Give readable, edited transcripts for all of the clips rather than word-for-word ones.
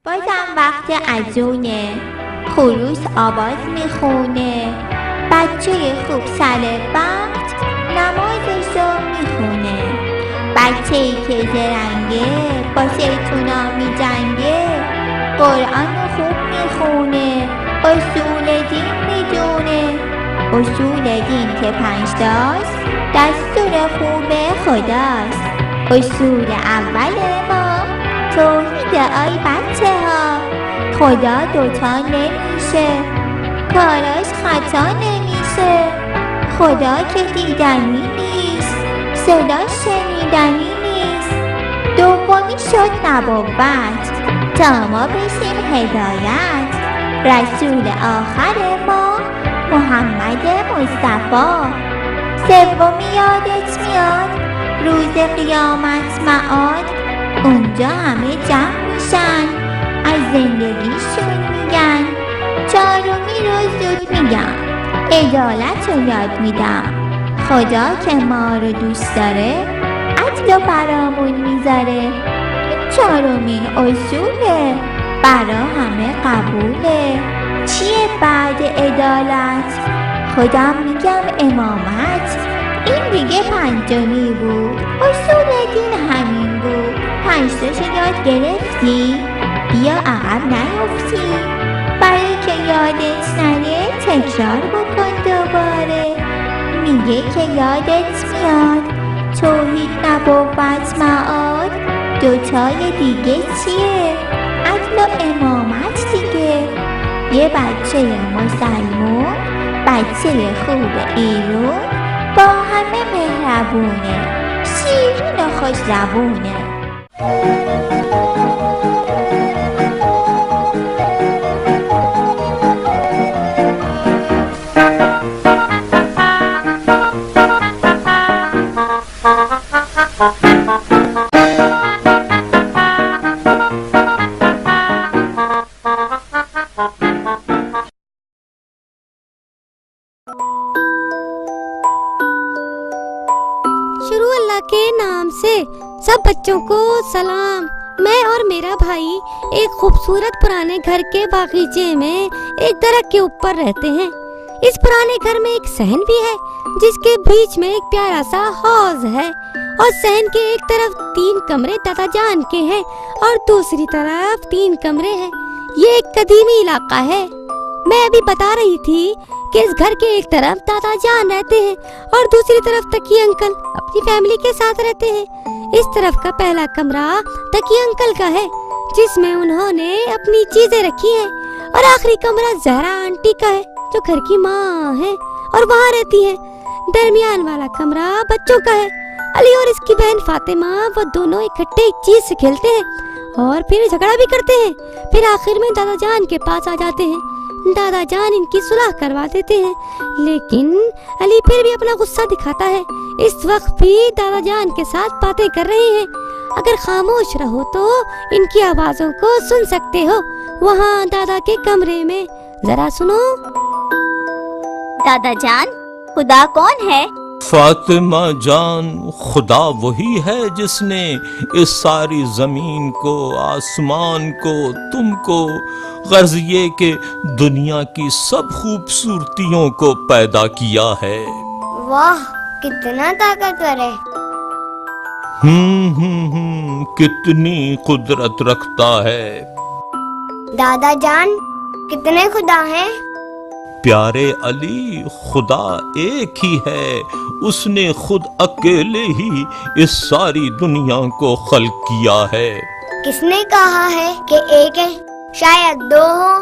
بازم وقت اذونه، خروس آواز میخونه، بچه خوب سر وقت نمازشو میخونه. بچه ای که زرنگه با شیطونا میجنگه، قرآن خوب میخونه، اصول دین میدونه. اصول دین که 5 تاست، دستور خوب خداست. اصول اول ما توحید آی بچه ها، خدا دوتا نمیشه، کاراش خطا نمیشه. خدا که دیدنی نیست، صداش شنیدنی نیست. دومی شد نبوت تا ما بشیم هدایت. رسول آخر ما محمد مصطفی. سومی یادت میاد روز قیامت معاد، اونجا همه جمع میشن از زندگیشون میگن. چهارمی رو زود میگم، عدالت رو یاد میدم. خدا که ما رو دوست داره عدل برامون میذاره. چهارمین اصوله برا همه قبوله. چیه بعد عدالت؟ خودم میگم امامت. این دیگه پنجمی بود، اصول دین همین بود. 5 تاشو یاد گرفتی؟ بیا عقب نیفتی. برای که یادت نره تکرار بکن دوباره. میگه که یادت میاد توحید نبوت معاد. دوتای دیگه چیه؟ عدل و امامت دیگه. یه بچه مسلمون، بچه خوب ایرون، با همه مهربونه، شیرین و خوش زبونه. شروع اللہ کے نام سے۔ سب بچوں کو سلام۔ میں اور میرا بھائی ایک خوبصورت پرانے گھر کے باغیچے میں ایک درخت کے اوپر رہتے ہیں۔ اس پرانے گھر میں ایک صحن بھی ہے جس کے بیچ میں ایک پیارا سا حوض ہے، اور صحن کے ایک طرف 3 کمرے دادا جان کے ہیں اور دوسری طرف 3 کمرے ہیں۔ یہ ایک قدیمی علاقہ ہے۔ میں ابھی بتا رہی تھی کہ اس گھر کے ایک طرف دادا جان رہتے ہیں اور دوسری طرف تقی انکل اپنی فیملی کے ساتھ رہتے ہیں۔ اس طرف کا پہلا کمرہ تقی انکل کا ہے جس میں انہوں نے اپنی چیزیں رکھی ہیں، اور آخری کمرہ زہرا آنٹی کا ہے جو گھر کی ماں ہے اور وہاں رہتی ہیں۔ درمیان والا کمرہ بچوں کا ہے۔ علی اور اس کی بہن فاطمہ وہ دونوں اکٹھے ایک چیز سے کھیلتے ہیں اور پھر جھگڑا بھی کرتے ہیں۔ پھر آخر میں دادا جان کے پاس آ جاتے ہیں۔ دادا جان ان کی صلح کروا دیتے ہیں، لیکن علی پھر بھی اپنا غصہ دکھاتا ہے۔ اس وقت بھی دادا جان کے ساتھ باتیں کر رہے ہیں۔ اگر خاموش رہو تو ان کی آوازوں کو سن سکتے ہو وہاں دادا کے کمرے میں۔ ذرا سنو۔ دادا جان، خدا کون ہے؟ فاطمہ جان، خدا وہی ہے جس نے اس ساری زمین کو، آسمان کو، تم کو، غرض یہ کہ دنیا کی سب خوبصورتیوں کو پیدا کیا ہے۔ واہ، کتنا طاقتور ہے۔ کتنی قدرت رکھتا ہے۔ دادا جان، کتنے خدا ہیں؟ پیارے علی، خدا ایک ہی ہے۔ اس نے خود اکیلے ہی اس ساری دنیا کو خلق کیا ہے۔ کس نے کہا ہے کہ ایک ہے؟ شاید 2 ہوں۔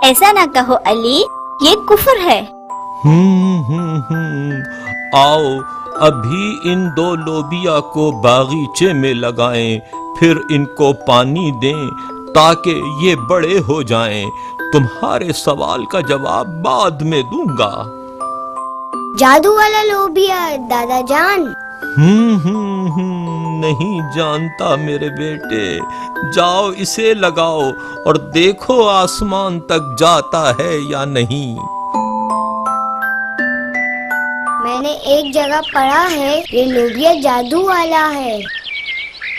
ایسا نہ کہو علی، یہ کفر ہے۔ آؤ ابھی ان 2 لوبیا کو باغیچے میں لگائیں، پھر ان کو پانی دیں تاکہ یہ بڑے ہو جائیں۔ تمہارے سوال کا جواب بعد میں دوں گا۔ جادو والا لوبیا دادا جان؟ نہیں جانتا میرے بیٹے۔ جاؤ اسے لگاؤ اور دیکھو آسمان تک جاتا ہے یا نہیں۔ میں نے ایک جگہ پڑھا ہے یہ لوبیا جادو والا ہے۔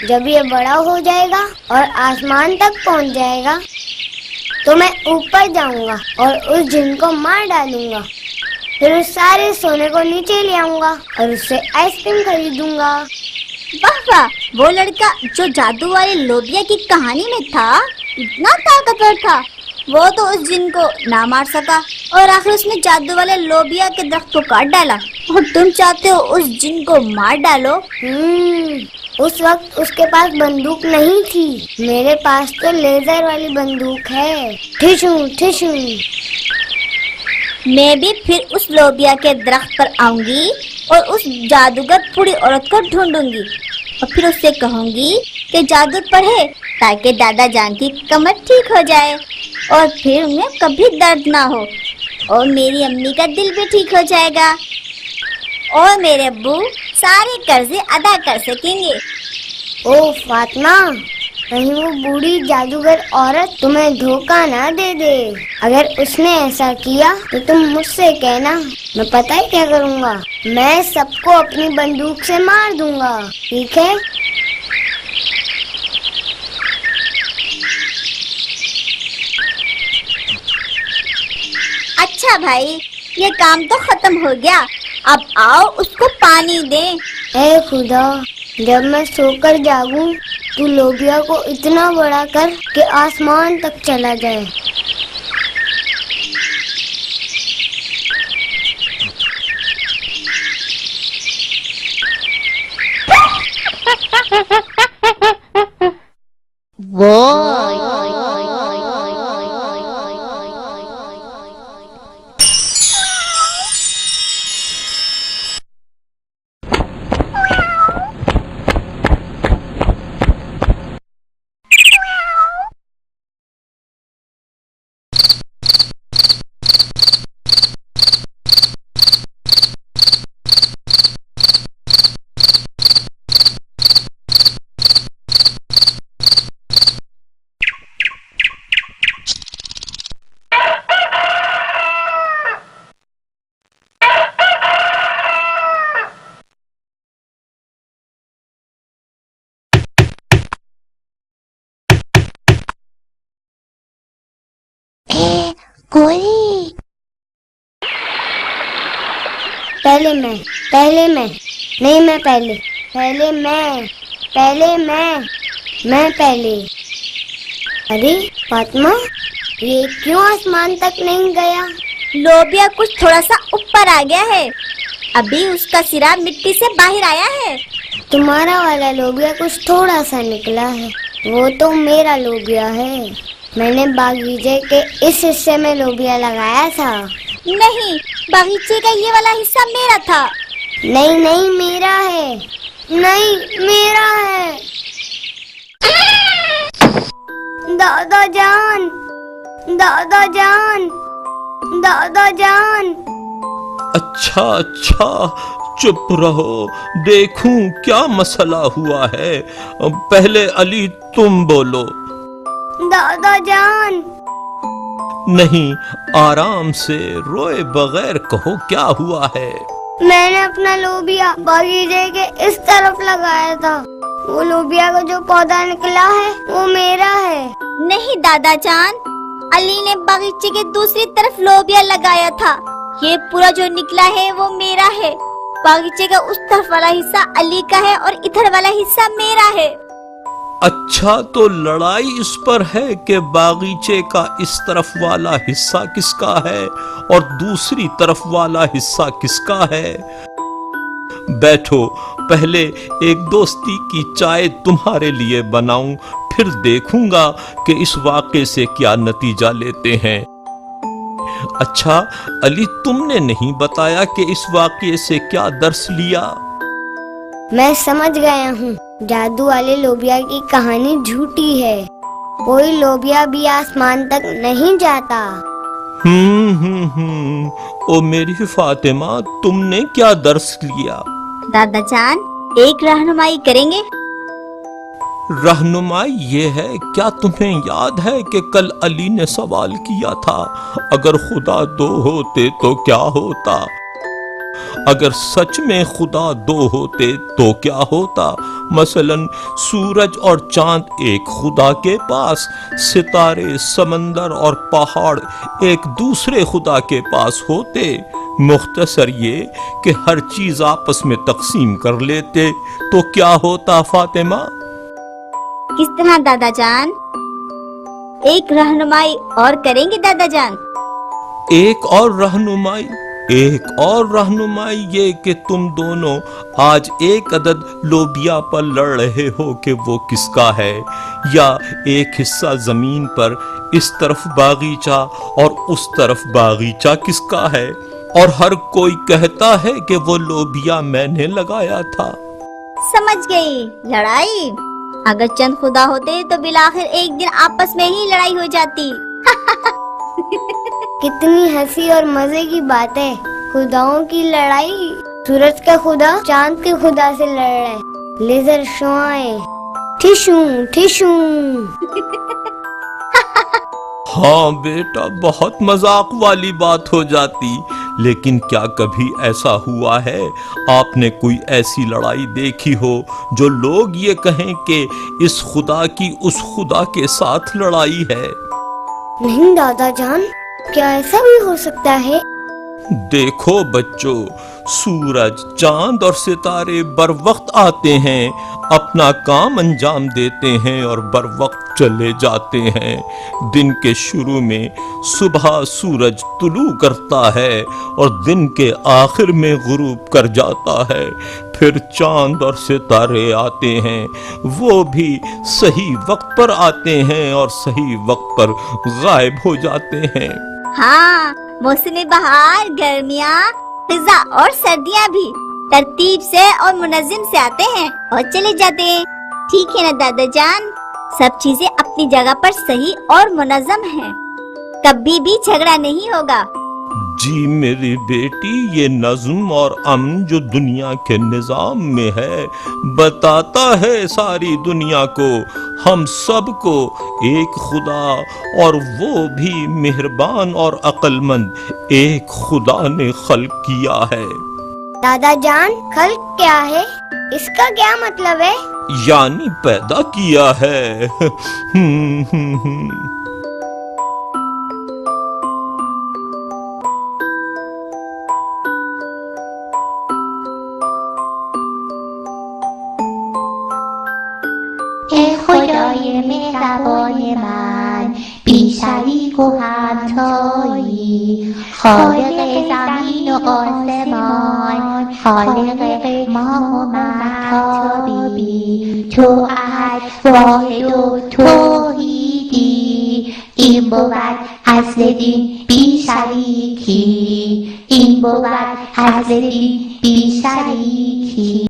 جب یہ بڑا ہو جائے گا اور آسمان تک پہنچ جائے گا تو میں اوپر جاؤں گا اور اس جن کو مار ڈالوں گا، پھر اس سارے سونے کو نیچے لے آؤں گا اور اس سے آئس کریم خریدوں گا۔ واہ واہ، وہ لڑکا جو جادو والے لوبیا کی کہانی میں تھا اتنا طاقتور تھا، وہ تو اس جن کو نہ مار سکا اور آخر اس نے جادو والے لوبیا کے درخت کو کاٹ ڈالا، اور تم چاہتے ہو اس جن کو مار ڈالو؟ اس وقت اس کے پاس بندوق نہیں تھی، میرے پاس تو لیزر والی بندوق ہے، ٹھشوں ٹھشوں۔ میں بھی پھر اس لوبیا کے درخت پر آؤں گی اور اس جادوگر بوڑھی عورت کو ڈھونڈوں گی اور پھر اس سے کہوں گی کہ جادو پڑھے تاکہ دادا جان کی کمر ٹھیک ہو جائے اور پھر انہیں کبھی درد نہ ہو، اور میری امی کا دل بھی ٹھیک ہو جائے گا اور میرے ابو سارے قرضے ادا کر سکیں گے۔ او فاطمہ، کہیں وہ بوڑھی جادوگر عورت تمہیں دھوکہ نہ دے دے۔ اگر اس نے ایسا کیا تو تم مجھ سے کہنا، میں پتہ ہے کیا کروں گا، میں سب کو اپنی بندوق سے مار دوں گا، ٹھیک ہے؟ اچھا بھائی، یہ کام تو ختم ہو گیا، اب آؤ اس کو پانی دیں۔ اے خدا، جب میں سو کر جاگوں تو لوبیا کو اتنا بڑا کر کہ آسمان تک چلا جائے۔ کوئی پہلے میں نہیں، میں پہلے۔ ارے فاطمہ، یہ کیوں آسمان تک نہیں گیا؟ لوبیا کچھ تھوڑا سا اوپر آ گیا ہے، ابھی اس کا سرا مٹی سے باہر آیا ہے۔ تمہارا والا لوبیا کچھ تھوڑا سا نکلا ہے، وہ تو میرا لوبیا ہے، میں نے باغیچے کے اس حصے میں لوبیا لگایا تھا۔ نہیں، باغیچے کا یہ والا حصہ میرا تھا۔ نہیں، میرا ہے، نہیں میرا ہے۔ دادا جان، دادا جان، دادا جان۔ اچھا، چپ رہو، دیکھوں کیا مسئلہ ہوا ہے، پہلے علی تم بولو۔ دادا جان۔ نہیں، آرام سے، روئے بغیر کہو کیا ہوا ہے۔ میں نے اپنا لوبیا باغیچے کے اس طرف لگایا تھا، وہ لوبیا کا جو پودا نکلا ہے وہ میرا ہے۔ نہیں دادا جان، علی نے باغیچے کے دوسری طرف لوبیا لگایا تھا، یہ پورا جو نکلا ہے وہ میرا ہے۔ باغیچے کا اس طرف والا حصہ علی کا ہے اور ادھر والا حصہ میرا ہے۔ اچھا، تو لڑائی اس پر ہے کہ باغیچے کا اس طرف والا حصہ کس کا ہے اور دوسری طرف والا حصہ کس کا ہے۔ بیٹھو، پہلے ایک دوستی کی چائے تمہارے لیے بناؤں، پھر دیکھوں گا کہ اس واقعے سے کیا نتیجہ لیتے ہیں۔ اچھا علی، تم نے نہیں بتایا کہ اس واقعے سے کیا درس لیا؟ میں سمجھ گیا ہوں، جادو والے لوبیا کی کہانی جھوٹی ہے، کوئی لوبیا بھی آسمان تک نہیں جاتا۔ او میری فاطمہ، تم نے کیا درس لیا؟ دادا جان، ایک رہنمائی کریں گے؟ رہنمائی یہ ہے، کیا تمہیں یاد ہے کہ کل علی نے سوال کیا تھا اگر خدا دو ہوتے تو کیا ہوتا؟ اگر سچ میں خدا دو ہوتے تو کیا ہوتا؟ مثلاً سورج اور چاند ایک خدا کے پاس، ستارے، سمندر اور پہاڑ ایک دوسرے خدا کے پاس ہوتے۔ مختصر یہ کہ ہر چیز آپس میں تقسیم کر لیتے تو کیا ہوتا فاطمہ؟ کس طرح دادا جان؟ ایک رہنمائی اور کریں گے دادا جان؟ ایک اور رہنمائی یہ کہ تم دونوں آج ایک عدد لوبیا پر لڑ رہے ہو کہ وہ کس کا ہے، یا ایک حصہ زمین پر اس طرف باغیچہ اور اس طرف باغیچہ کس کا ہے، اور ہر کوئی کہتا ہے کہ وہ لوبیا میں نے لگایا تھا۔ سمجھ گئی، لڑائی؟ اگر چند خدا ہوتے تو بالآخر ایک دن آپس میں ہی لڑائی ہو جاتی۔ کتنی ہنسی اور مزے کی بات ہے، خداؤں کی لڑائی۔ سورج کا خدا چاند کے خدا سے لڑ رہے، لیزر شعائیں، ٹھشوں ٹھشوں۔ ہاں بیٹا، بہت مذاق والی بات ہو جاتی، لیکن کیا کبھی ایسا ہوا ہے آپ نے کوئی ایسی لڑائی دیکھی ہو جو لوگ یہ کہیں کہ اس خدا کی اس خدا کے ساتھ لڑائی ہے؟ نہیں دادا جان، کیا ایسا بھی ہو سکتا ہے؟ دیکھو بچوں، سورج، چاند اور ستارے بر وقت آتے ہیں، اپنا کام انجام دیتے ہیں اور بر وقت چلے جاتے ہیں۔ دن کے شروع میں صبح سورج طلوع کرتا ہے اور دن کے آخر میں غروب کر جاتا ہے۔ پھر چاند اور ستارے آتے ہیں، وہ بھی صحیح وقت پر آتے ہیں اور صحیح وقت پر غائب ہو جاتے ہیں۔ ہاں، موسم بہار، گرمیاں، خزاں اور سردیاں بھی ترتیب سے اور منظم سے آتے ہیں اور چلے جاتے ہیں۔ ٹھیک ہے نا دادا جان؟ سب چیزیں اپنی جگہ پر صحیح اور منظم ہیں، کبھی بھی جھگڑا نہیں ہوگا۔ جی میری بیٹی، یہ نظم اور امن جو دنیا کے نظام میں ہے بتاتا ہے ساری دنیا کو، ہم سب کو ایک خدا، اور وہ بھی مہربان اور عقل مند ایک خدا نے خلق کیا ہے۔ دادا جان، خلق کیا ہے؟ اس کا کیا مطلب ہے؟ یعنی پیدا کیا ہے۔ ای خدای مهربان من، بی شریک و همتایی، خالق زمین و آسمان، خالق ما و مهتابی، تو احد، واحد و توحیدی. این بود اصل دین بی شریکی، این بود اصل دین بی شریکی.